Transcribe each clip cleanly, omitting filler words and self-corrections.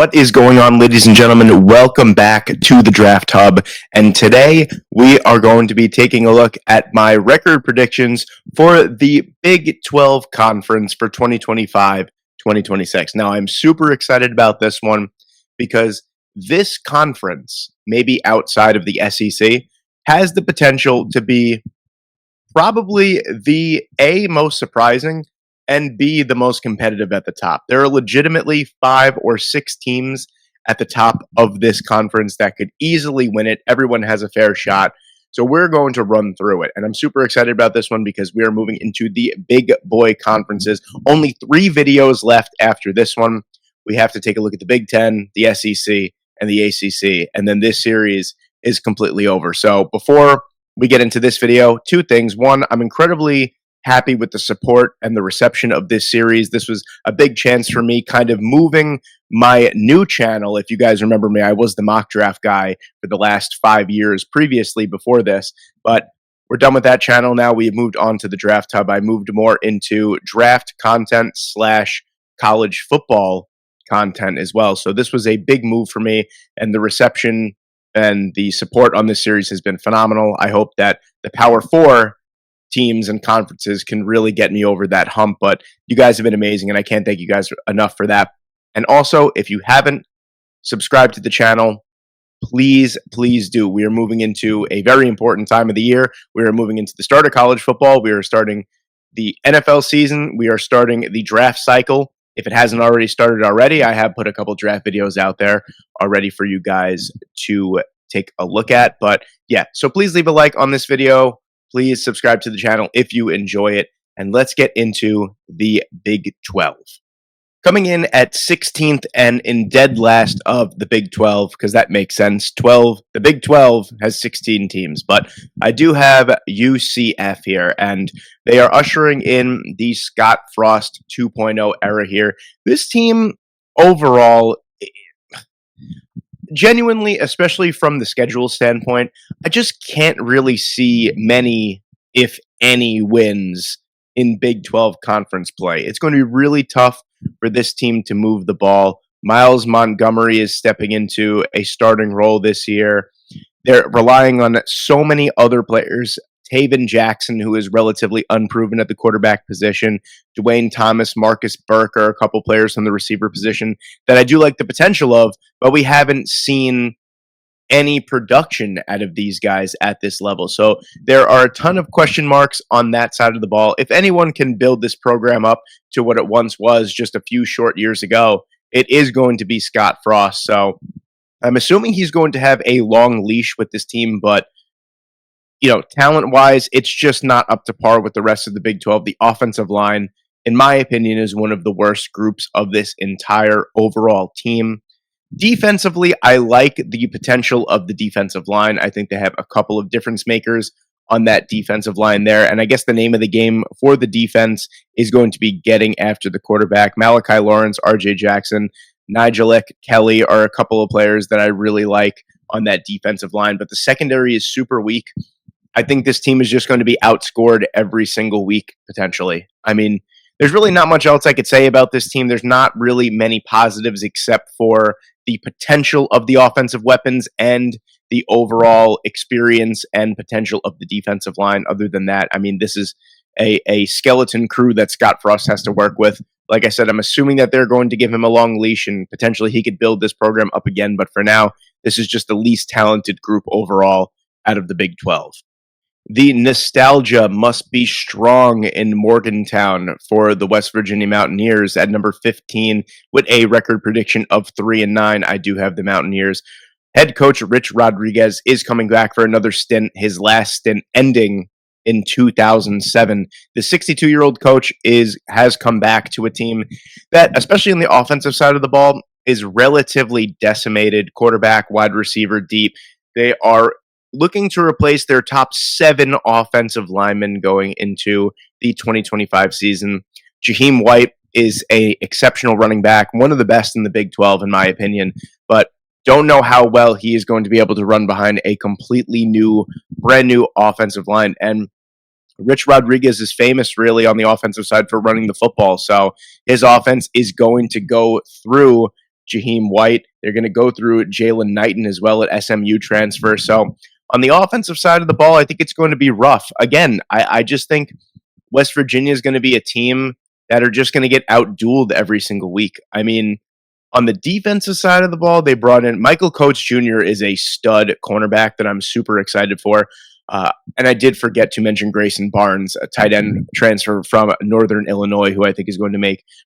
What is going on, ladies and gentlemen? Welcome back to the Draft Hub. And today we are going to be taking a look at my record predictions for the Big 12 Conference for 2025-2026. Now, I'm super excited about this one because this conference, maybe outside of the SEC, has the potential to be probably the A, most surprising, and B, the most competitive at the top. There are legitimately 5 or 6 teams at the top of this conference that could easily win it. Everyone has a fair shot. So we're going to run through it. And I'm super excited about this one because we are moving into the big boy conferences. Only 3 videos left after this one. We have to take a look at the Big Ten, the SEC, and the ACC. And then this series is completely over. So before we get into this video, 2 things. One, I'm incredibly happy with the support and the reception of this series. This was a big chance for me kind of moving my new channel. If you guys remember me, I was the mock draft guy for the last 5 years previously before this, but we're done with that channel now. We have moved on to the Draft Hub. I moved more into draft content / college football content as well. So this was a big move for me, and the reception and the support on this series has been phenomenal. I hope that the Power 4 teams and conferences can really get me over that hump, but you guys have been amazing, and I can't thank you guys enough for that. And also, if you haven't subscribed to the channel, please do. We are moving into a very important time of the year. We are moving into the start of college football. We are starting the NFL season. We are starting the draft cycle. If it hasn't already started already, I have put a couple draft videos out there already for you guys to take a look at. But yeah, so please leave a like on this video. Please subscribe to the channel if you enjoy it. And let's get into the Big 12. Coming in at 16th and in dead last of the Big 12, because that makes sense. The Big 12 has 16 teams, but I do have UCF here, and they are ushering in the Scott Frost 2.0 era here. This team overall, genuinely, especially from the schedule standpoint, I just can't really see many, if any, wins in Big 12 conference play. It's going to be really tough for this team to move the ball. Miles Montgomery is stepping into a starting role this year. They're relying on so many other players. Taven Jackson, who is relatively unproven at the quarterback position. Dwayne Thomas, Marcus Burke are a couple players on the receiver position that I do like the potential of, but we haven't seen any production out of these guys at this level. So there are a ton of question marks on that side of the ball. If anyone can build this program up to what it once was just a few short years ago, it is going to be Scott Frost. So I'm assuming he's going to have a long leash with this team, but talent-wise, it's just not up to par with the rest of the Big 12. The offensive line, in my opinion, is one of the worst groups of this entire overall team. Defensively, I like the potential of the defensive line. I think they have a couple of difference makers on that defensive line there. And I guess the name of the game for the defense is going to be getting after the quarterback. Malachi Lawrence, RJ Jackson, Nigel Kelly are a couple of players that I really like on that defensive line. But the secondary is super weak. I think this team is just going to be outscored every single week, potentially. I mean, there's really not much else I could say about this team. There's not really many positives except for the potential of the offensive weapons and the overall experience and potential of the defensive line. Other than that, I mean, this is a skeleton crew that Scott Frost has to work with. Like I said, I'm assuming that they're going to give him a long leash and potentially he could build this program up again. But for now, this is just the least talented group overall out of the Big 12. The nostalgia must be strong in Morgantown for the West Virginia Mountaineers at number 15 with a record prediction of 3-9. I do have the Mountaineers. Head coach Rich Rodriguez is coming back for another stint, his last stint ending in 2007. The 62-year-old coach has come back to a team that, especially on the offensive side of the ball, is relatively decimated. Quarterback, wide receiver, deep. They are looking to replace their top 7 offensive linemen going into the 2025 season. Jaheim White is an exceptional running back, one of the best in the Big 12, in my opinion, but don't know how well he is going to be able to run behind a completely new, brand new offensive line. And Rich Rodriguez is famous really on the offensive side for running the football. So his offense is going to go through Jaheim White. They're going to go through Jalen Knighton as well at SMU transfer. So on the offensive side of the ball, I think it's going to be rough. Again, I just think West Virginia is going to be a team that are just going to get outdueled every single week. I mean, on the defensive side of the ball, they brought in Michael Coates Jr. is a stud cornerback that I'm super excited for. And I did forget to mention Grayson Barnes, a tight end transfer from Northern Illinois, who I think is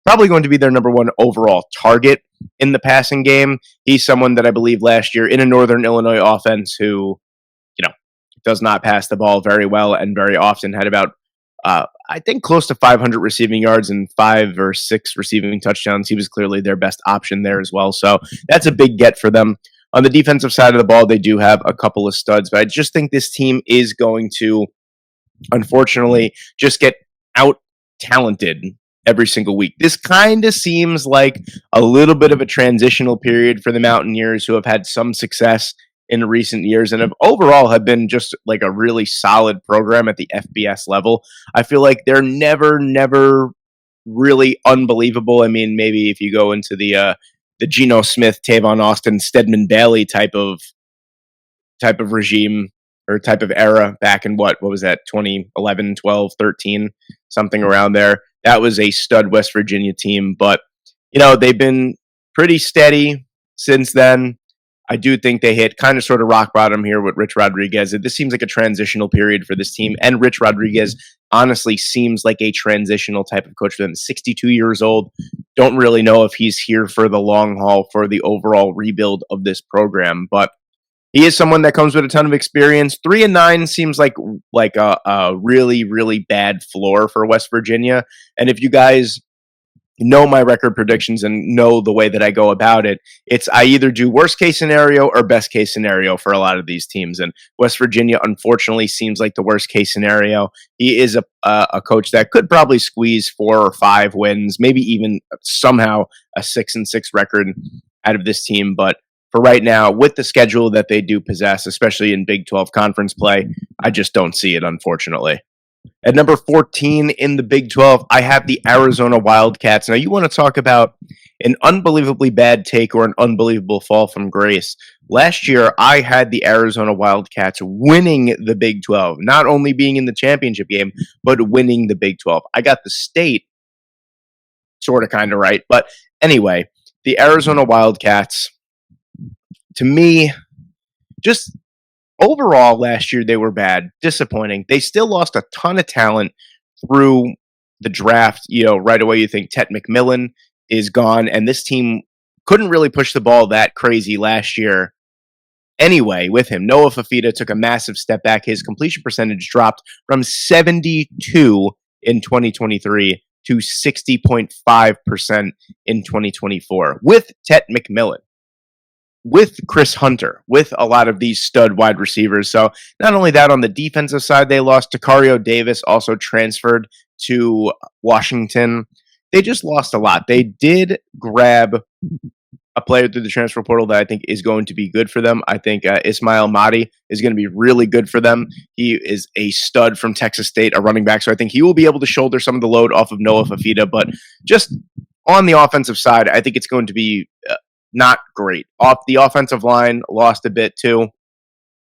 probably going to be their number one overall target in the passing game. He's someone that I believe last year in a Northern Illinois offense who, does not pass the ball very well and very often had about I think close to 500 receiving yards and 5 or 6 receiving touchdowns. He was clearly their best option there as well. So that's a big get for them. On the defensive side of the ball, they do have a couple of studs, but I just think this team is going to, unfortunately, just get out talented every single week. This kind of seems like a little bit of a transitional period for the Mountaineers, who have had some success in recent years and have been just like a really solid program at the FBS level. I feel like they're never really unbelievable. I mean, maybe if you go into the Geno Smith, Tavon Austin, Stedman Bailey type of regime or type of era back in what was that, 2011, 12, 13, something around there. That was a stud West Virginia team, but they've been pretty steady since then. I do think they hit kind of sort of rock bottom here with Rich Rodriguez. This seems like a transitional period for this team. And Rich Rodriguez honestly seems like a transitional type of coach for them. 62 years old. Don't really know if he's here for the long haul for the overall rebuild of this program. But he is someone that comes with a ton of experience. 3-9 seems like a really, really bad floor for West Virginia. And if you guys know my record predictions and know the way that I go about it, I either do worst case scenario or best case scenario for a lot of these teams. And West Virginia, unfortunately, seems like the worst case scenario. He is a coach that could probably squeeze 4 or 5 wins, maybe even somehow a 6-6 record out of this team. But for right now, with the schedule that they do possess, especially in Big 12 conference play, I just don't see it, unfortunately. At number 14 in the Big 12, I have the Arizona Wildcats. Now, you want to talk about an unbelievably bad take or an unbelievable fall from grace. Last year, I had the Arizona Wildcats winning the Big 12, not only being in the championship game, but winning the Big 12. I got the state sort of kind of right. But anyway, the Arizona Wildcats, to me, just overall, last year they were bad, disappointing. They still lost a ton of talent through the draft. Right away you think Tet McMillan is gone, and this team couldn't really push the ball that crazy last year. Anyway, with him, Noah Fafita took a massive step back. His completion percentage dropped from 72 in 2023 to 60.5% in 2024 with Tet McMillan, with Chris Hunter, with a lot of these stud wide receivers. So not only that, on the defensive side, they lost Tacario Davis, also transferred to Washington. They just lost a lot. They did grab a player through the transfer portal that I think is going to be good for them. I think Ismail Mahdi is going to be really good for them. He is a stud from Texas State, a running back. So I think he will be able to shoulder some of the load off of Noah Fafita. But just on the offensive side, I think it's going to be not great. Off the offensive line, lost a bit too.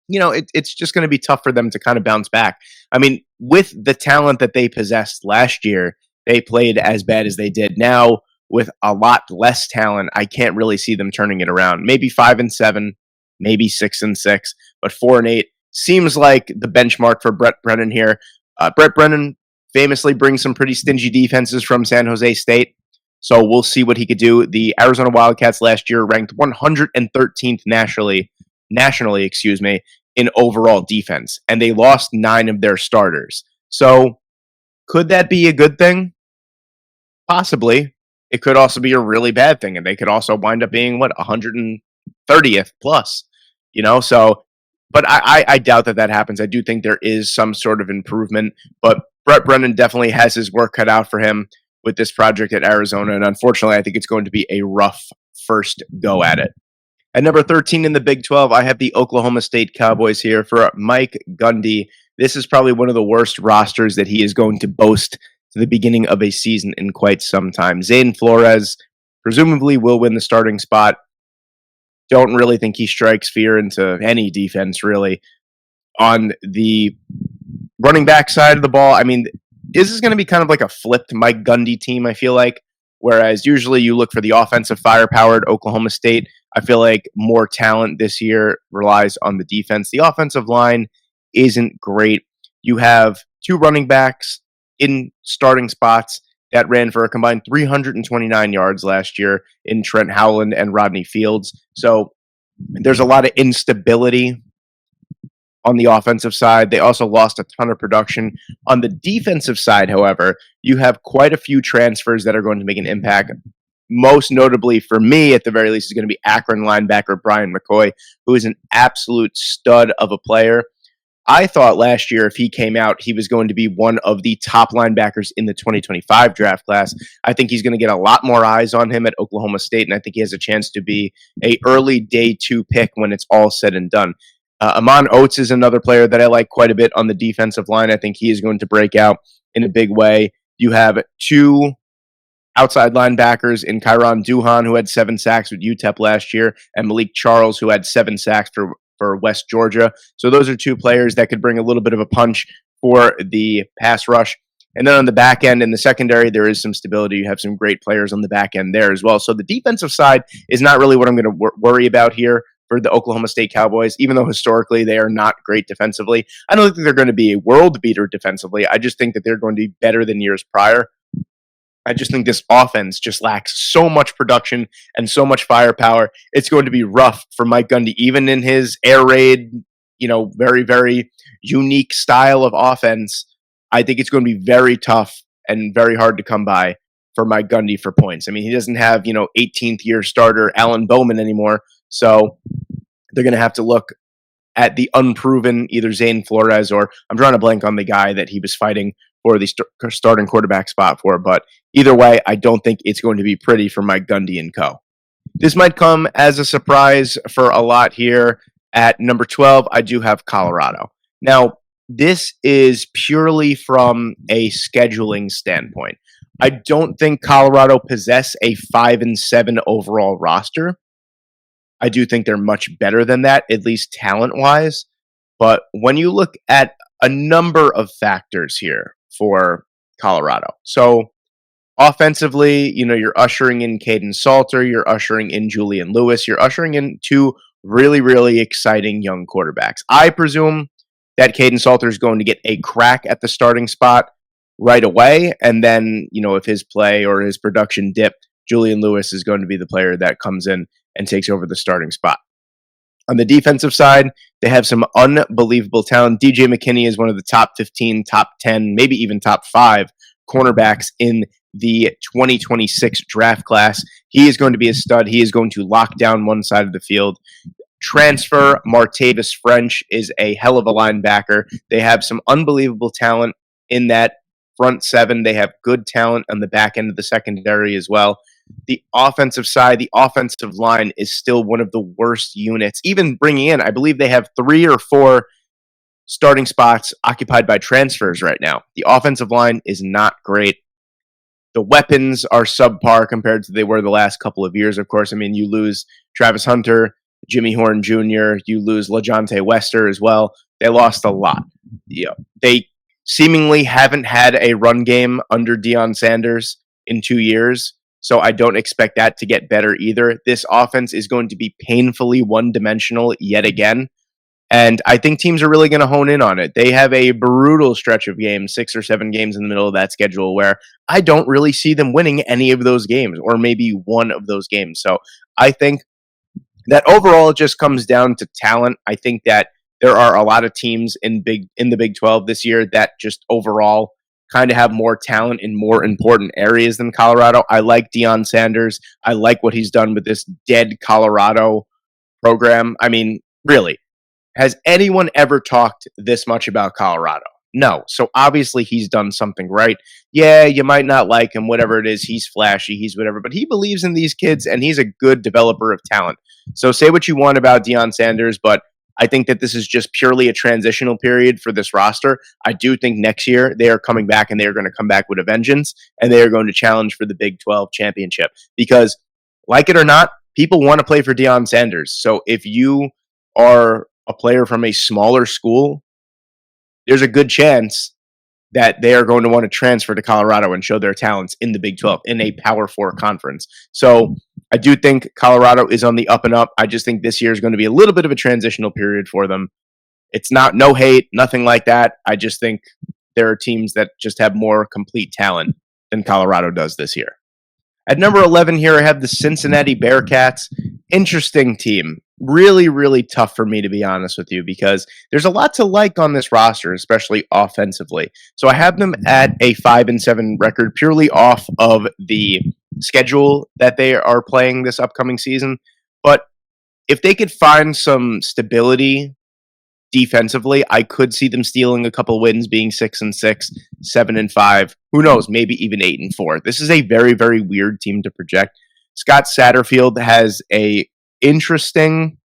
It's just going to be tough for them to kind of bounce back. I mean, with the talent that they possessed last year, they played as bad as they did. Now, with a lot less talent, I can't really see them turning it around. Maybe 5-7, maybe 6-6, but 4-8 seems like the benchmark for Brett Brennan here. Brett Brennan famously brings some pretty stingy defenses from San Jose State. So we'll see what he could do. The Arizona Wildcats last year ranked 113th nationally, in overall defense, and they lost 9 of their starters. So could that be a good thing? Possibly. It could also be a really bad thing, and they could also wind up being 130th plus. So, but I doubt that happens. I do think there is some sort of improvement, but Brett Brennan definitely has his work cut out for him with this project at Arizona, and unfortunately, I think it's going to be a rough first go at it. At number 13 in the Big 12, I have the Oklahoma State Cowboys here for Mike Gundy. This is probably one of the worst rosters that he is going to boast to the beginning of a season in quite some time. Zane Flores, presumably will win the starting spot. Don't really think he strikes fear into any defense, really. On the running back side of the ball, I mean, this is going to be kind of like a flipped Mike Gundy team, I feel like. Whereas usually you look for the offensive firepower at Oklahoma State, I feel like more talent this year relies on the defense. The offensive line isn't great. You have two running backs in starting spots that ran for a combined 329 yards last year in Trent Howland and Rodney Fields. So there's a lot of instability on the offensive side. They also lost a ton of production. On the defensive side, however, you have quite a few transfers that are going to make an impact. Most notably for me, at the very least, is going to be Akron linebacker Brian McCoy, who is an absolute stud of a player. I thought last year if he came out, he was going to be one of the top linebackers in the 2025 draft class. I think he's going to get a lot more eyes on him at Oklahoma State, and I think he has a chance to be a early day 2 pick when it's all said and done. Amon Oates is another player that I like quite a bit on the defensive line. I think he is going to break out in a big way. You have two outside linebackers in Kyron Duhan, who had 7 sacks with UTEP last year, and Malik Charles, who had 7 sacks for West Georgia. So those are two players that could bring a little bit of a punch for the pass rush. And then on the back end in the secondary, there is some stability. You have some great players on the back end there as well. So the defensive side is not really what I'm going to worry about here for the Oklahoma State Cowboys, even though historically they are not great defensively. I don't think they're going to be a world beater defensively. I just think that they're going to be better than years prior. I just think this offense just lacks so much production and so much firepower. It's going to be rough for Mike Gundy, even in his air raid, very, very unique style of offense. I think it's going to be very tough and very hard to come by for Mike Gundy for points. I mean, he doesn't have, 18th year starter Alan Bowman anymore. So they're going to have to look at the unproven either Zane Flores or I'm drawing a blank on the guy that he was fighting for the starting quarterback spot for. But either way, I don't think it's going to be pretty for Mike Gundy and co. This might come as a surprise for a lot here. At number 12, I do have Colorado. Now, this is purely from a scheduling standpoint. I don't think Colorado possess a 5-7 overall roster. I do think they're much better than that, at least talent-wise. But when you look at a number of factors here for Colorado. So offensively, you're ushering in Caden Salter, you're ushering in Julian Lewis, you're ushering in two really, really exciting young quarterbacks. I presume that Caden Salter is going to get a crack at the starting spot right away. And then, if his play or his production dip, Julian Lewis is going to be the player that comes in and takes over the starting spot. On the defensive side, they have some unbelievable talent. DJ McKinney is one of the top 15, top 10, maybe even top 5 cornerbacks in the 2026 draft class. He is going to be a stud. He is going to lock down one side of the field. Transfer Martavis French is a hell of a linebacker. They have some unbelievable talent in that front 7. They have good talent on the back end of the secondary as well. The offensive side, the offensive line is still one of the worst units. Even bringing in, I believe they have 3 or 4 starting spots occupied by transfers right now. The offensive line is not great. The weapons are subpar compared to they were the last couple of years, of course. I mean, you lose Travis Hunter, Jimmy Horn Jr., you lose LaJohntay Wester as well. They lost a lot. They seemingly haven't had a run game under Deion Sanders in 2 years. So I don't expect that to get better either. This offense is going to be painfully one-dimensional yet again. And I think teams are really going to hone in on it. They have a brutal stretch of games, 6 or 7 games in the middle of that schedule where I don't really see them winning any of those games or maybe one of those games. So I think that overall it just comes down to talent. I think that there are a lot of teams in the Big 12 this year that just overall kind of have more talent in more important areas than Colorado. I like Deion Sanders. I like what he's done with this dead Colorado program. I mean, really, has anyone ever talked this much about Colorado? No. So obviously he's done something right. Yeah, you might not like him, whatever it is. He's flashy, he's whatever, but he believes in these kids and he's a good developer of talent. So say what you want about Deion Sanders, but I think that this is just purely a transitional period for this roster. I do think next year they are coming back and they are going to come back with a vengeance and they are going to challenge for the Big 12 championship because like it or not, people want to play for Deion Sanders. So if you are a player from a smaller school, there's a good chance that they are going to want to transfer to Colorado and show their talents in the Big 12 in a Power 4 conference. So I do think Colorado is on the up and up. I just think this year is going to be a little bit of a transitional period for them. It's not no hate, nothing like that. I just think there are teams that just have more complete talent than Colorado does this year. At number 11 here, I have the Cincinnati Bearcats. Interesting team. Really, really tough for me, to be honest with you, because there's a lot to like on this roster, especially offensively. So I have them at a 5-7 record purely off of the schedule that they are playing this upcoming season. But if they could find some stability defensively, I could see them stealing a couple wins, being 6-6, 7-5. Who knows? Maybe even 8-4. This is a very, very weird team to project. Scott Satterfield has a interesting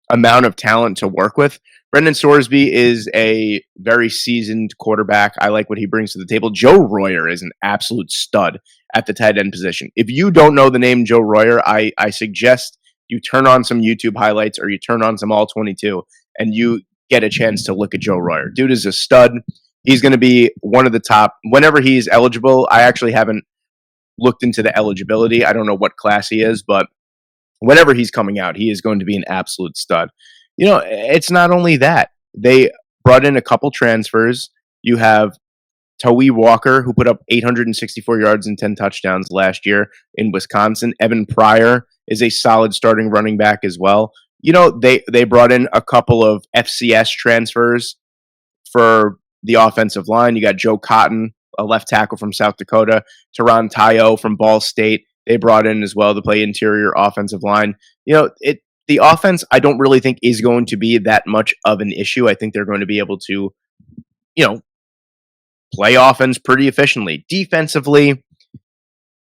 amount of talent to work with. Brendan Sorsby is a very seasoned quarterback. I like what he brings to the table. Joe Royer is an absolute stud at the tight end position. If you don't know the name Joe Royer, I suggest you turn on some YouTube highlights or you turn on some All 22 and you get a chance to look at Joe Royer. Dude is a stud. He's going to be one of the top whenever he's eligible. I actually haven't looked into the eligibility. I don't know what class he is, but whenever he's coming out, he is going to be an absolute stud. You know, it's not only that. They brought in a couple transfers. You have Tawee Walker, who put up 864 yards and 10 touchdowns last year in Wisconsin. Evan Pryor is a solid starting running back as well. You know, they brought in a couple of FCS transfers for the offensive line. You got Joe Cotton, a left tackle from South Dakota, Teron Tayo from Ball State. They brought in as well to play interior offensive line. You know, the offense, I don't really think is going to be that much of an issue. I think they're going to be able to, play offense pretty efficiently. Defensively,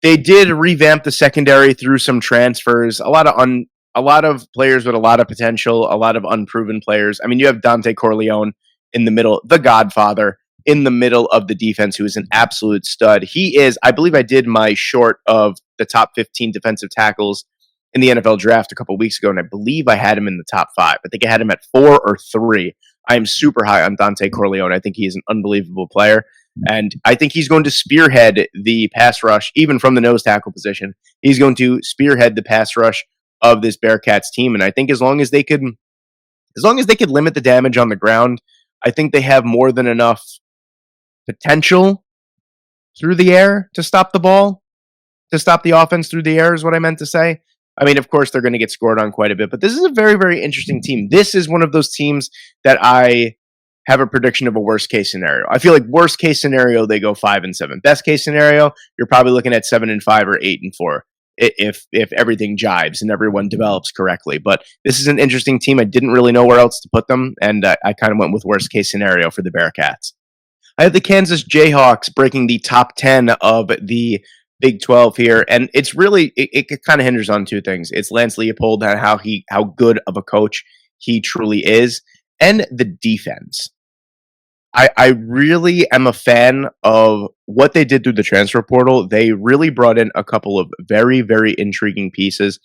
they did revamp the secondary through some transfers. A lot of players with a lot of potential, a lot of unproven players. I mean, you have Dante Corleone in the middle, the Godfather, in the middle of the defense, who is an absolute stud. He is, I believe I did my short of the top 15 defensive tackles in the NFL draft a couple weeks ago, and I believe I had him in the top 5. I think I had him at 4 or 3. I am super high on Dante Corleone. I think he is an unbelievable player, and I think he's going to spearhead the pass rush, even from the nose tackle position. He's going to spearhead the pass rush of this Bearcats team, and I think as long as they could limit the damage on the ground, I think they have more than enough potential through the air to stop the ball, to stop the offense through the air is what I meant to say. I mean, of course, they're going to get scored on quite a bit, but this is a very, very interesting team. This is one of those teams that I have a prediction of a worst case scenario. I feel like worst case scenario, they go 5-7. Best case scenario, you're probably looking at 7-5 or 8-4 if everything jives and everyone develops correctly. But this is an interesting team. I didn't really know where else to put them, and I kind of went with worst case scenario for the Bearcats. I have the Kansas Jayhawks breaking the top 10 of the Big 12 here, and it's really it kind of hinges on two things. It's Lance Leopold and how good of a coach he truly is, and the defense. I really am a fan of what they did through the transfer portal. They really brought in a couple of very, very intriguing pieces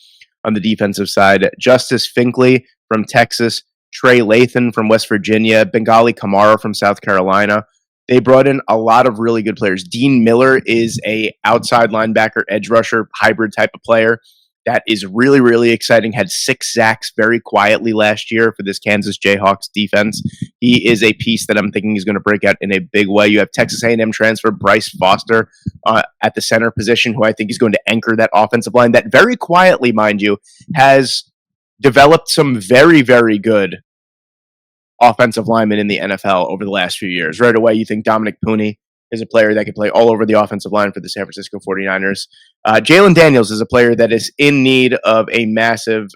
on the defensive side. Justice Finkley from Texas, Trey Lathan from West Virginia, Bengali Kamara from South Carolina. They brought in a lot of really good players. Dean Miller is a outside linebacker, edge rusher, hybrid type of player that is really, really exciting. Had 6 sacks very quietly last year for this Kansas Jayhawks defense. He is a piece that I'm thinking is going to break out in a big way. You have Texas A&M transfer Bryce Foster at the center position, who I think is going to anchor that offensive line that very quietly, mind you, has developed some very, very good offensive linemen in the NFL over the last few years. Right away, you think Dominic Pooney is a player that can play all over the offensive line for the San Francisco 49ers. Jalen Daniels is a player that is in need of a massive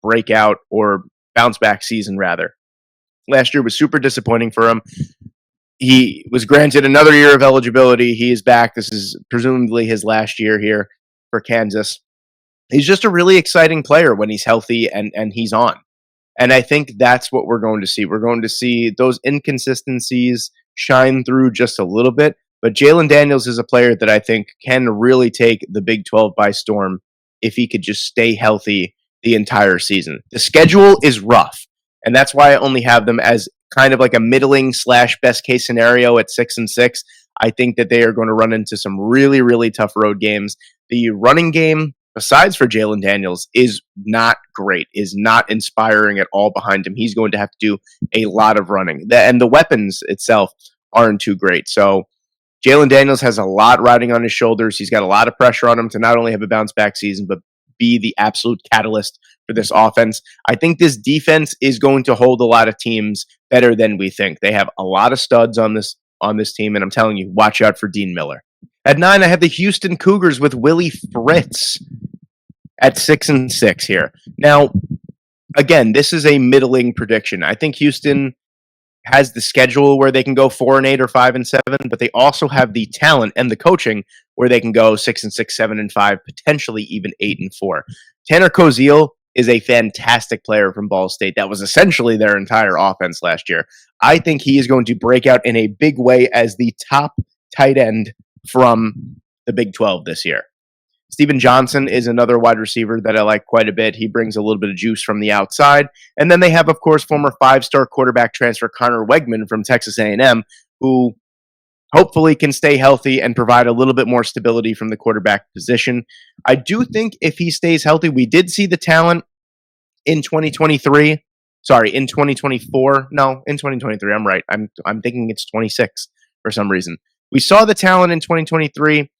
breakout or bounce back season, rather. Last year was super disappointing for him. He was granted another year of eligibility. He is back. This is presumably his last year here for Kansas. He's just a really exciting player when he's healthy and he's on. And I think that's what we're going to see. We're going to see those inconsistencies shine through just a little bit. But Jalen Daniels is a player that I think can really take the Big 12 by storm if he could just stay healthy the entire season. The schedule is rough, and that's why I only have them as kind of like a middling / best case scenario at 6-6. I think that they are going to run into some really, really tough road games. The running game, besides for Jalen Daniels, is not great, is not inspiring at all behind him. He's going to have to do a lot of running. And the weapons itself aren't too great. So Jalen Daniels has a lot riding on his shoulders. He's got a lot of pressure on him to not only have a bounce back season, but be the absolute catalyst for this offense. I think this defense is going to hold a lot of teams better than we think. They have a lot of studs on this team, and I'm telling you, watch out for Dean Miller. At 9, I have the Houston Cougars with Willie Fritz at 6-6 here. Now, again, this is a middling prediction. I think Houston has the schedule where they can go 4-8 or 5-7, but they also have the talent and the coaching where they can go 6-6, 7-5, potentially even 8-4. Tanner Koziel is a fantastic player from Ball State. That was essentially their entire offense last year. I think he is going to break out in a big way as the top tight end from the Big 12 this year. Steven Johnson is another wide receiver that I like quite a bit. He brings a little bit of juice from the outside. And then they have, of course, former 5-star quarterback transfer Connor Wegman from Texas A&M, who hopefully can stay healthy and provide a little bit more stability from the quarterback position. I do think if he stays healthy, we did see the talent in 2023. Sorry, in 2024. No, in 2023. I'm right. I'm thinking it's 26 for some reason. We saw the talent in 2023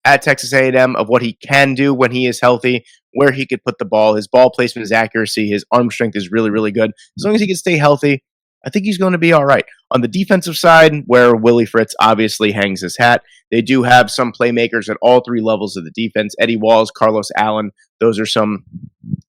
at Texas A&M of what he can do when he is healthy, where he could put the ball. His ball placement, his accuracy, his arm strength is really, really good. As long as he can stay healthy, I think he's going to be all right. On the defensive side, where Willie Fritz obviously hangs his hat, they do have some playmakers at all three levels of the defense. Eddie Walls, Carlos Allen, those are some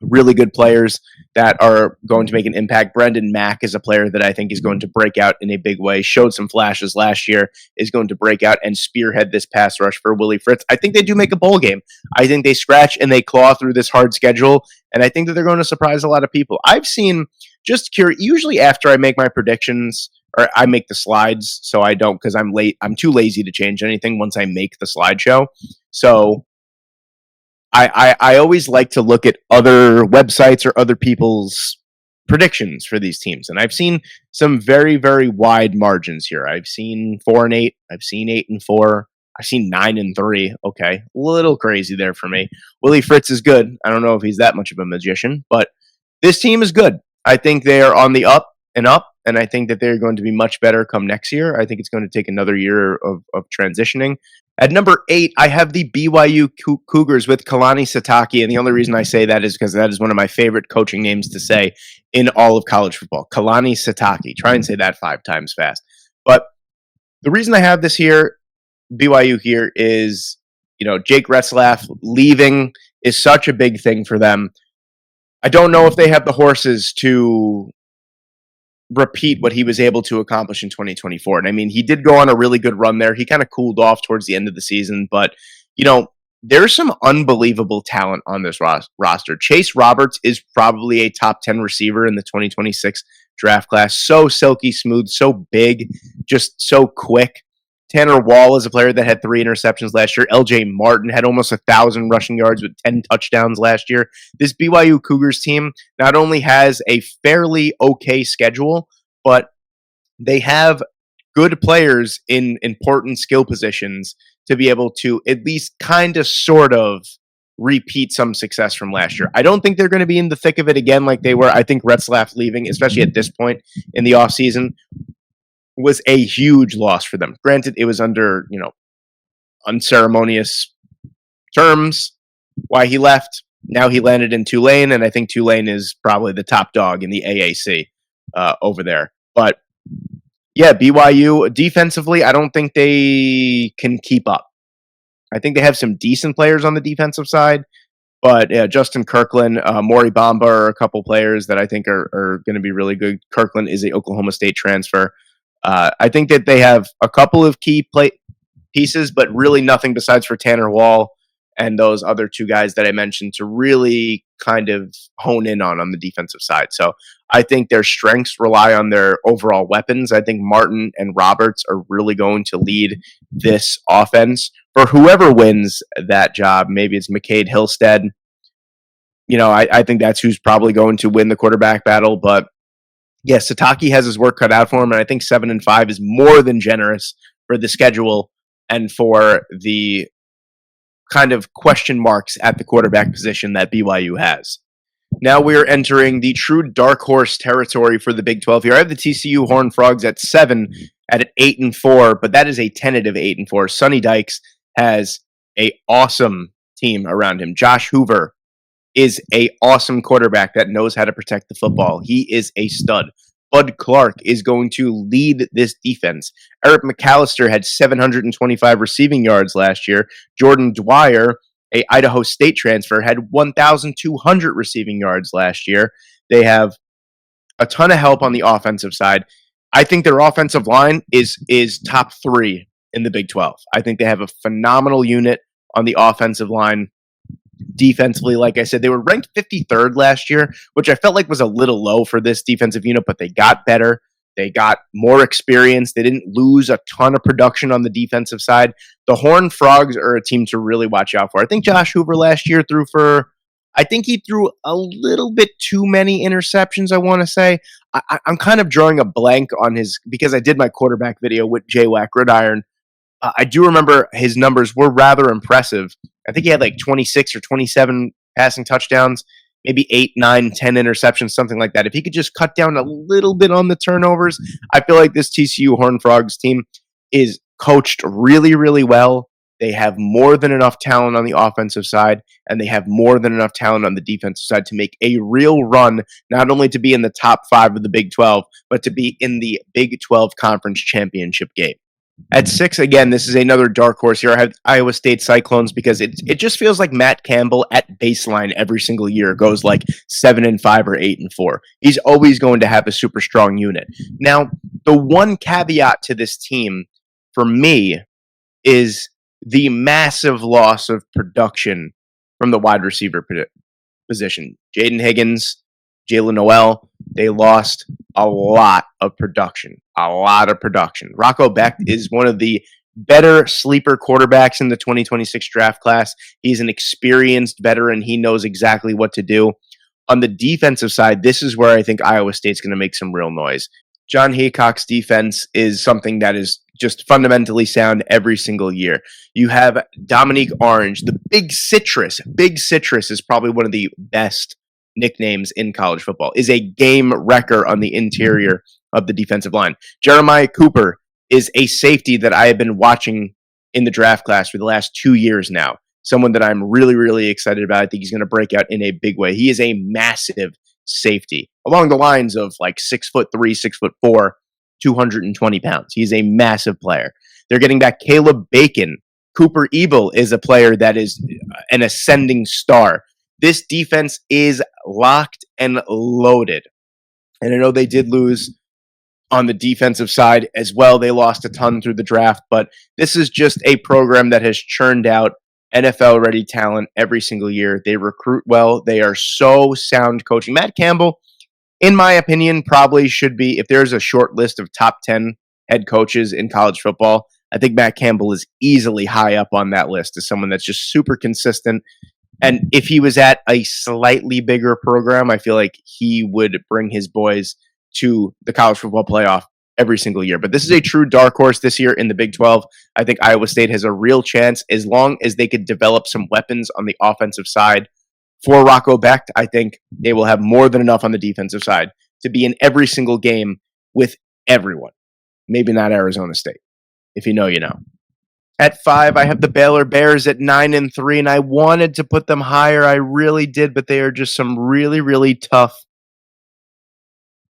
really good players that are going to make an impact. Brendan Mack is a player that I think is going to break out in a big way. Showed some flashes last year, is going to break out and spearhead this pass rush for Willie Fritz. I think they do make a bowl game. I think they scratch and they claw through this hard schedule, and I think that they're going to surprise a lot of people. I've seen, just curious, usually after I make my predictions, or I make the slides, so I don't, because I'm late. I'm too lazy to change anything once I make the slideshow. So I always like to look at other websites or other people's predictions for these teams. And I've seen some very, very wide margins here. I've seen 4-8. I've seen 8-4. I've seen 9-3. Okay. A little crazy there for me. Willie Fritz is good. I don't know if he's that much of a magician, but this team is good. I think they are on the up, and I think that they're going to be much better come next year. I think it's going to take another year of transitioning. At number 8, I have the BYU Cougars with Kalani Sitake, and the only reason I say that is because that is one of my favorite coaching names to say in all of college football. Kalani Sitake. Try and say that 5 times fast. But the reason I have this here, BYU here, is, Jake Retzlaff leaving is such a big thing for them. I don't know if they have the horses to repeat what he was able to accomplish in 2024. And I mean, he did go on a really good run there. He kind of cooled off towards the end of the season, but there's some unbelievable talent on this roster. Chase Roberts is probably a top 10 receiver in the 2026 draft class. So silky smooth, so big, just so quick. Tanner Wall is a player that had 3 interceptions last year. LJ Martin had almost 1,000 rushing yards with 10 touchdowns last year. This BYU Cougars team not only has a fairly okay schedule, but they have good players in important skill positions to be able to at least kind of sort of repeat some success from last year. I don't think they're going to be in the thick of it again like they were. I think Retzlaff leaving, especially at this point in the offseason, was a huge loss for them. Granted, it was under, unceremonious terms why he left. Now he landed in Tulane, and I think Tulane is probably the top dog in the AAC over there. But yeah, BYU defensively, I don't think they can keep up. I think they have some decent players on the defensive side, but Justin Kirkland, Maury Bamba are a couple players that I think are going to be really good. Kirkland is an Oklahoma State transfer. I think that they have a couple of key pieces, but really nothing besides for Tanner Wall and those other 2 guys that I mentioned to really kind of hone in on the defensive side. So I think their strengths rely on their overall weapons. I think Martin and Roberts are really going to lead this offense for whoever wins that job. Maybe it's McCade Hillstead. I think that's who's probably going to win the quarterback battle. But yes, Sataki has his work cut out for him, and I think 7-5 is more than generous for the schedule and for the kind of question marks at the quarterback position that BYU has. Now we're entering the true dark horse territory for the Big 12 here. I have the TCU Horned Frogs at 7 at an 8-4, but that is a tentative 8-4. Sonny Dykes has a awesome team around him. Josh Hoover is a awesome quarterback that knows how to protect the football. He is a stud. Bud Clark is going to lead this defense. Eric McAllister had 725 receiving yards last year. Jordan Dwyer, a Idaho State transfer, had 1,200 receiving yards last year. They have a ton of help on the offensive side. I think their offensive line is top 3 in the Big 12. I think they have a phenomenal unit on the offensive line. Defensively, like I said, they were ranked 53rd last year, which I felt like was a little low for this defensive unit, but they got better. They got more experience. They didn't lose a ton of production on the defensive side. The Horned Frogs are a team to really watch out for. I think Josh Hoover last year threw a little bit too many interceptions, I want to say. I'm kind of drawing a blank on because I did my quarterback video with J-Wack Gridiron. I do remember his numbers were rather impressive. I think he had like 26 or 27 passing touchdowns, maybe 8, 9, 10 interceptions, something like that. If he could just cut down a little bit on the turnovers, I feel like this TCU Horned Frogs team is coached really, really well. They have more than enough talent on the offensive side, and they have more than enough talent on the defensive side to make a real run, not only to be in the top 5 of the Big 12, but to be in the Big 12 Conference Championship game. At 6, again, this is another dark horse here. I have Iowa State Cyclones because it just feels like Matt Campbell at baseline every single year goes like 7-5 or 8-4. He's always going to have a super strong unit. Now, the one caveat to this team for me is the massive loss of production from the wide receiver position. Jaden Higgins, Jalen Noel, they lost a lot of production. Rocco Becht is one of the better sleeper quarterbacks in the 2026 draft class. He's an experienced veteran. He knows exactly what to do. On the defensive side, this is where I think Iowa State's going to make some real noise. John Haycock's defense is something that is just fundamentally sound every single year. You have Dominique Orange, the Big Citrus. Big Citrus is probably one of the best nicknames in college football, is a game wrecker on the interior of the defensive line. Jeremiah Cooper is a safety that I have been watching in the draft class for the last 2 years now. Someone that I'm really, really excited about. I think he's going to break out in a big way. He is a massive safety along the lines of like 6'3", 6'4", 220 pounds. He's a massive player. They're getting back Caleb Bacon. Cooper Ebel is a player that is an ascending star. This defense is locked and loaded. And I know they did lose on the defensive side as well. They lost a ton through the draft, but this is just a program that has churned out NFL-ready talent every single year. They recruit well. They are so sound coaching. Matt Campbell, in my opinion, probably should be, if there's a short list of top 10 head coaches in college football, I think Matt Campbell is easily high up on that list as someone that's just super consistent. And if he was at a slightly bigger program, I feel like he would bring his boys to the college football playoff every single year. But this is a true dark horse this year in the Big 12. I think Iowa State has a real chance as long as they could develop some weapons on the offensive side. For Rocco Becht, I think they will have more than enough on the defensive side to be in every single game with everyone. Maybe not Arizona State. If you know, you know. At 5, I have the Baylor Bears at 9-3, and I wanted to put them higher. I really did, but they are just some really, really tough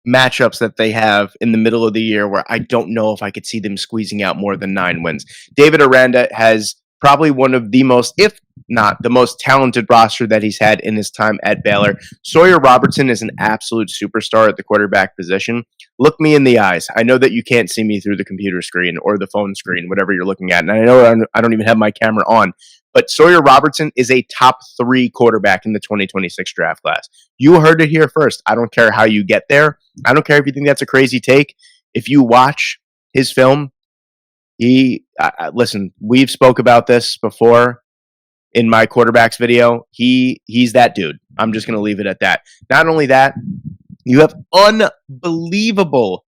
matchups that they have in the middle of the year where I don't know if I could see them squeezing out more than 9 wins. David Aranda has probably one of the most, if not the most talented roster that he's had in his time at Baylor. Sawyer Robertson is an absolute superstar at the quarterback position. Look me in the eyes. I know that you can't see me through the computer screen or the phone screen, whatever you're looking at. And I know I don't even have my camera on. But Sawyer Robertson is a top 3 quarterback in the 2026 draft class. You heard it here first. I don't care how you get there. I don't care if you think that's a crazy take. If you watch his film, listen, we've spoke about this before. in my quarterbacks video. He's that dude. I'm just going to leave it at that. Not only that, you have unbelievable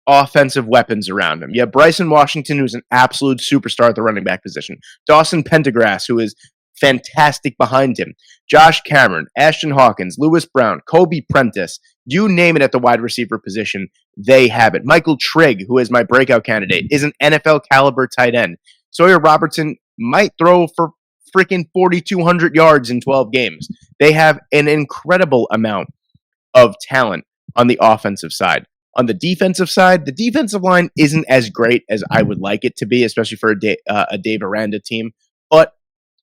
offensive weapons around him. You have Bryson Washington, who's an absolute superstar at the running back position. Dawson Pendergrass, who is fantastic behind him. Josh Cameron, Ashton Hawkins, Lewis Brown, Kobe Prentice, you name it at the wide receiver position, they have it. Michael Trigg, who is my breakout candidate, is an NFL caliber tight end. Sawyer Robertson might throw for freaking 4,200 yards in 12 games. They have an incredible amount of talent on the offensive side. On the defensive side, the defensive line isn't as great as I would like it to be, especially for a Dave Aranda team. But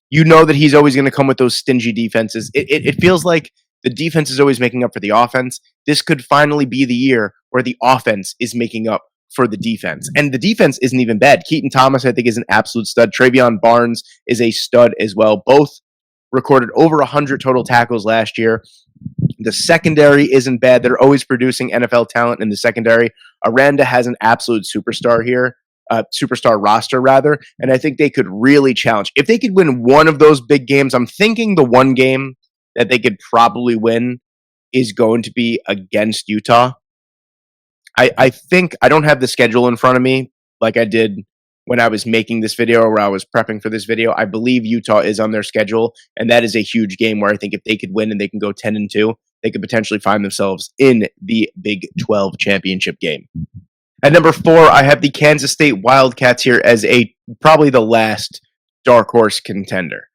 you know that he's always going to come with those stingy defenses. It feels like the defense is always making up for the offense. This could finally be the year where the offense is making up for the defense. And the defense isn't even bad. Keaton Thomas, I think, is an absolute stud. Travion Barnes is a stud as well. Both recorded over 100 total tackles last year. The secondary isn't bad. They're always producing NFL talent in the secondary. Aranda has an absolute superstar here, superstar roster rather, and I think they could really challenge. If they could win one of those big games, I'm thinking the one game that they could probably win is going to be against Utah. I think I don't have the schedule in front of me like I did when I was making this video or I was prepping for this video. I believe Utah is on their schedule, and that is a huge game where I think if they could win and they can go 10-2, they could potentially find themselves in the Big 12 championship game. At number 4, I have the Kansas State Wildcats here as probably the last dark horse contender.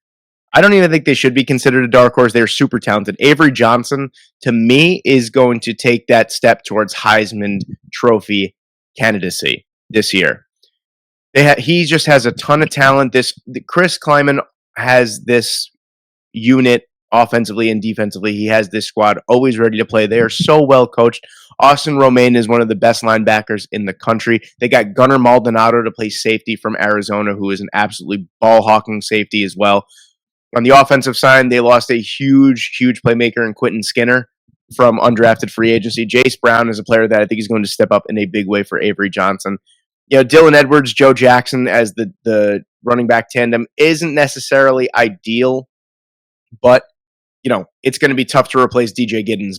I don't even think they should be considered a dark horse. They're super talented. Avery Johnson, to me, is going to take that step towards Heisman Trophy candidacy this year. He just has a ton of talent. Chris Kleiman has this unit offensively and defensively. He has this squad always ready to play. They are so well coached. Austin Romaine is one of the best linebackers in the country. They got Gunnar Maldonado to play safety from Arizona, who is an absolutely ball-hawking safety as well. On the offensive side, they lost a huge playmaker in Quentin Skinner from undrafted free agency. Jace Brown is a player that I think is going to step up in a big way for Avery Johnson. You know, Dylan Edwards, Joe Jackson as the running back tandem isn't necessarily ideal, but, you know, it's going to be tough to replace DJ Giddens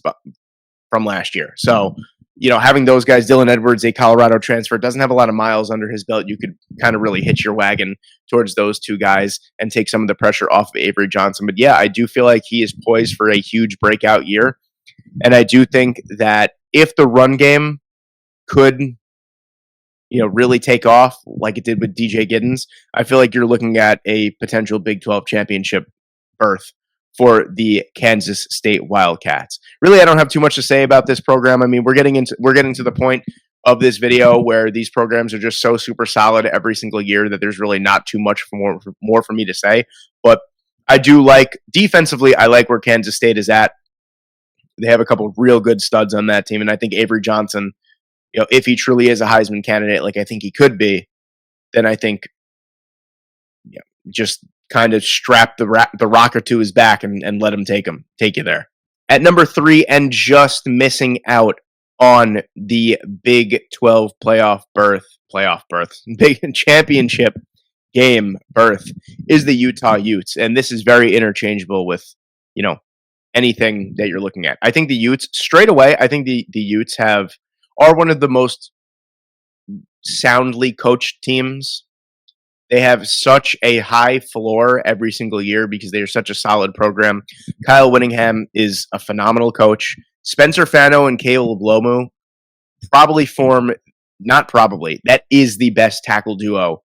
from last year. So, you know, having those guys, Dylan Edwards, a Colorado transfer, doesn't have a lot of miles under his belt. You could kind of really hitch your wagon towards those two guys and take some of the pressure off of Avery Johnson. But yeah, I do feel like he is poised for a huge breakout year. And I do think that if the run game could, you know, really take off like it did with DJ Giddens, I feel like you're looking at a potential Big 12 championship berth for the Kansas State Wildcats. Really, I don't have too much to say about this program. I mean, we're getting to the point of this video where these programs are just so super solid every single year that there's really not too much more for me to say. But I do like, defensively, I like where Kansas State is at. They have a couple of real good studs on that team, and I think Avery Johnson, you know, if he truly is a Heisman candidate, like I think he could be, then I think, yeah, just kind of strap the rocker to his back and let him take you there. At number 3, and just missing out on the Big 12 Big championship game berth, is the Utah Utes, and this is very interchangeable with, you know, anything that you're looking at. I think the Utes, straight away, I think the Utes are one of the most soundly coached teams. They have such a high floor every single year because they are such a solid program. Kyle Whittingham is a phenomenal coach. Spencer Fano and Caleb Lomu that is the best tackle duo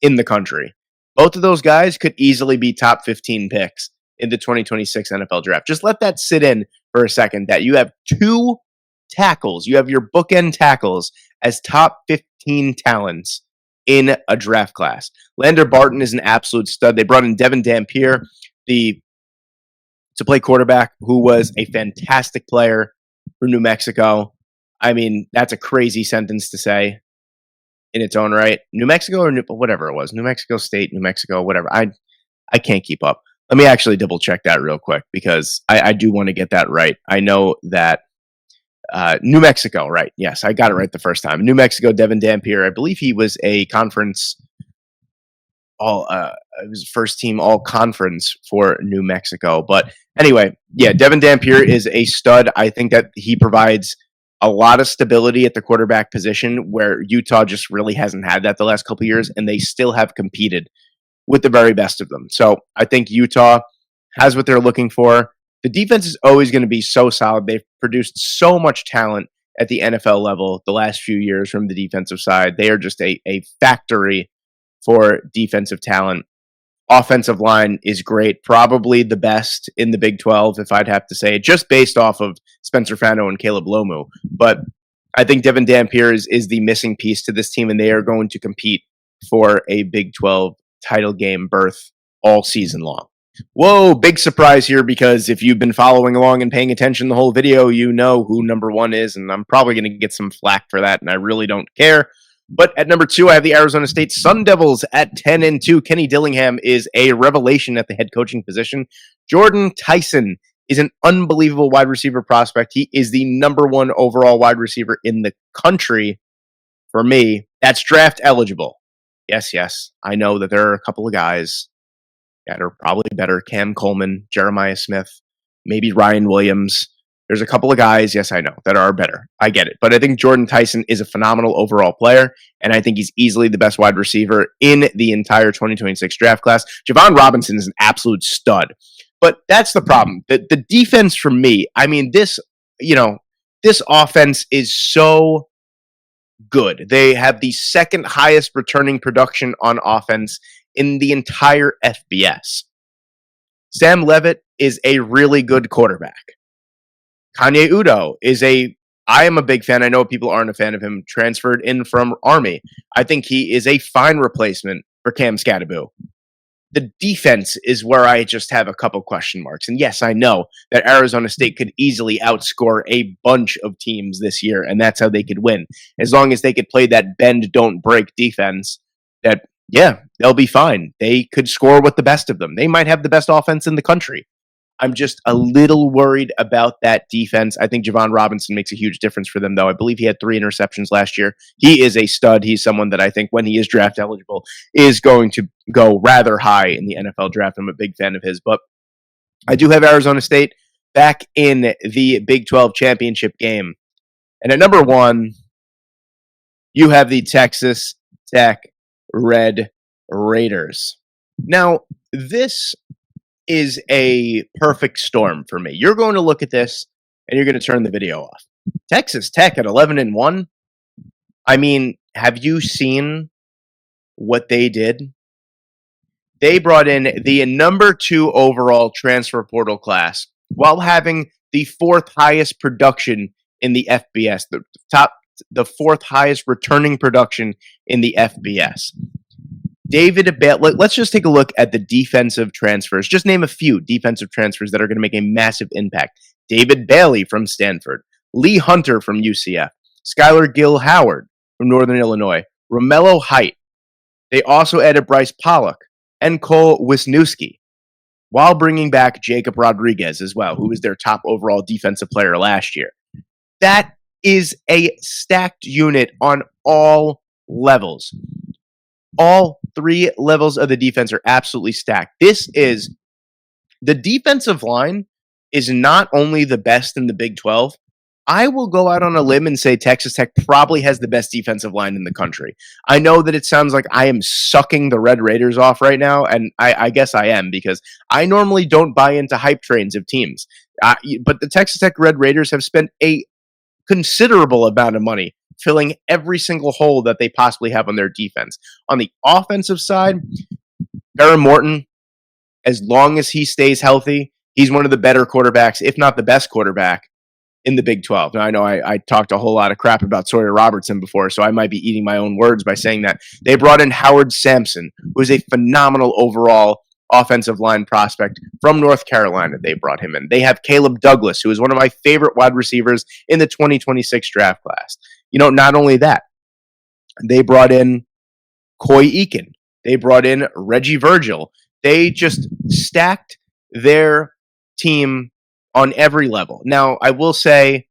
in the country. Both of those guys could easily be top 15 picks in the 2026 NFL draft. Just let that sit in for a second, that you have two tackles. You have your bookend tackles as top 15 talents in a draft class. Lander Barton is an absolute stud. They brought in Devin Dampier to play quarterback, who was a fantastic player for New Mexico. I mean, that's a crazy sentence to say in its own right. New Mexico or whatever it was. New Mexico State, New Mexico, whatever. I can't keep up. Let me actually double check that real quick because I do want to get that right. I know that New Mexico, right? Yes, I got it right the first time. New Mexico, Devin Dampier. I believe he was a conference it was first team all conference for New Mexico. But anyway, yeah, Devin Dampier is a stud. I think that he provides a lot of stability at the quarterback position where Utah just really hasn't had that the last couple of years, and they still have competed with the very best of them. So I think Utah has what they're looking for. The defense is always going to be so solid. They've produced so much talent at the NFL level the last few years from the defensive side. They are just a factory for defensive talent. Offensive line is great, probably the best in the Big 12, if I'd have to say, just based off of Spencer Fano and Caleb Lomu. But I think Devin Dampier is the missing piece to this team, and they are going to compete for a Big 12 title game berth all season long. Whoa, big surprise here, because if you've been following along and paying attention the whole video, you know who number one is, and I'm probably going to get some flack for that, and I really don't care. But at number 2, I have the Arizona State Sun Devils at 10-2. Kenny Dillingham is a revelation at the head coaching position. Jordan Tyson is an unbelievable wide receiver prospect. He is the number 1 overall wide receiver in the country for me. That's draft eligible. Yes, I know that there are a couple of guys that are probably better. Cam Coleman, Jeremiah Smith, maybe Ryan Williams. There's a couple of guys, yes, I know, that are better. I get it. But I think Jordan Tyson is a phenomenal overall player, and I think he's easily the best wide receiver in the entire 2026 draft class. Javon Robinson is an absolute stud. But that's the problem. The defense for me, I mean, this offense is so good. They have the second highest returning production on offense in the entire FBS. Sam Levitt is a really good quarterback. Kanye Udo I am a big fan. I know people aren't a fan of him. Transferred in from Army. I think he is a fine replacement for Cam Scattaboo. The defense is where I just have a couple question marks. And yes, I know that Arizona State could easily outscore a bunch of teams this year, and that's how they could win. As long as they could play that bend, don't break defense, they'll be fine. They could score with the best of them. They might have the best offense in the country. I'm just a little worried about that defense. I think Javon Robinson makes a huge difference for them, though. I believe he had 3 interceptions last year. He is a stud. He's someone that I think, when he is draft eligible, is going to go rather high in the NFL draft. I'm a big fan of his. But I do have Arizona State back in the Big 12 championship game. And at number 1, you have the Texas Tech Red Raiders. Now, this is a perfect storm for me. You're going to look at this and you're going to turn the video off. Texas Tech at 11-1. I mean, have you seen what they did? They brought in the number 2 overall transfer portal class while having the 4th highest production in the FBS, the 4th highest returning production in the FBS. Let's just take a look at the defensive transfers. Just name a few defensive transfers that are going to make a massive impact. David Bailey from Stanford, Lee Hunter from UCF, Skylar Gill Howard from Northern Illinois, Romello Height. They also added Bryce Pollock and Cole Wisniewski, while bringing back Jacob Rodriguez as well, who was their top overall defensive player last year. That is a stacked unit on all levels. All 3 levels of the defense are absolutely stacked. The defensive line is not only the best in the Big 12. I will go out on a limb and say Texas Tech probably has the best defensive line in the country. I know that it sounds like I am sucking the Red Raiders off right now, and I guess I am, because I normally don't buy into hype trains of teams. But the Texas Tech Red Raiders have spent a considerable amount of money filling every single hole that they possibly have on their defense. On the offensive side, Barron Morton, as long as he stays healthy, he's one of the better quarterbacks, if not the best quarterback, in the Big 12. Now, I know I talked a whole lot of crap about Sawyer Robertson before, so I might be eating my own words by saying that. They brought in Howard Sampson, who is a phenomenal overall offensive line prospect from North Carolina. They brought him in. They have Caleb Douglas, who is one of my favorite wide receivers in the 2026 draft class. Not only that, they brought in Coy Eakin. They brought in Reggie Virgil. They just stacked their team on every level. Now, I will say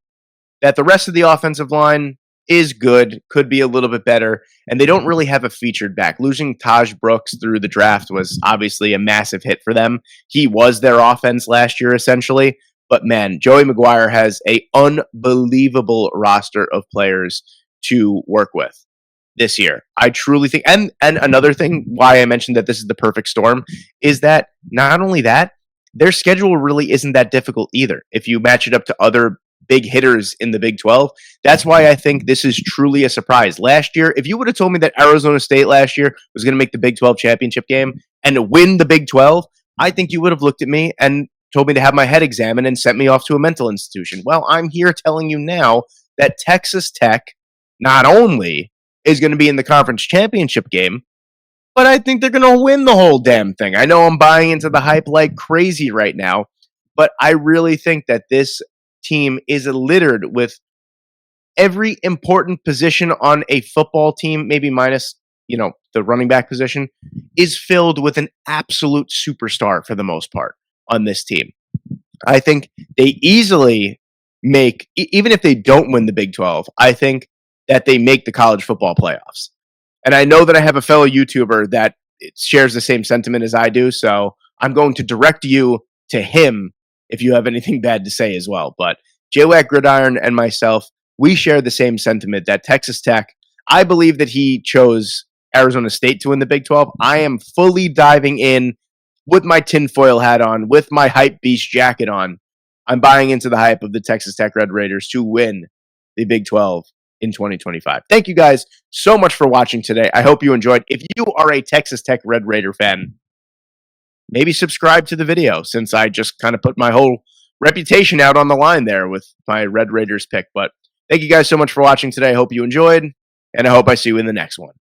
that the rest of the offensive line is good, could be a little bit better, and they don't really have a featured back. Losing Taj Brooks through the draft was obviously a massive hit for them. He was their offense last year, essentially. But man, Joey Maguire has a unbelievable roster of players to work with this year. I truly think, and another thing why I mentioned that this is the perfect storm is that not only that, their schedule really isn't that difficult either. If you match it up to other big hitters in the Big 12, that's why I think this is truly a surprise. Last year, if you would have told me that Arizona State last year was going to make the Big 12 championship game and win the Big 12, I think you would have looked at me and told me to have my head examined and sent me off to a mental institution. Well, I'm here telling you now that Texas Tech not only is going to be in the conference championship game, but I think they're going to win the whole damn thing. I know I'm buying into the hype like crazy right now, but I really think that this team is littered with every important position on a football team, maybe minus, the running back position, is filled with an absolute superstar for the most part on this team. I think they easily make, even if they don't win the Big 12, I think that they make the college football playoffs. And I know that I have a fellow YouTuber that shares the same sentiment as I do, so I'm going to direct you to him if you have anything bad to say as well. But JWAC Gridiron and myself, we share the same sentiment that Texas Tech, I believe that he chose Arizona State to win the Big 12. I am fully diving in with my tinfoil hat on, with my hype beast jacket on. I'm buying into the hype of the Texas Tech Red Raiders to win the Big 12 in 2025. Thank you guys so much for watching today. I hope you enjoyed. If you are a Texas Tech Red Raider fan, maybe subscribe to the video, since I just kind of put my whole reputation out on the line there with my Red Raiders pick. But thank you guys so much for watching today. I hope you enjoyed, and I hope I see you in the next one.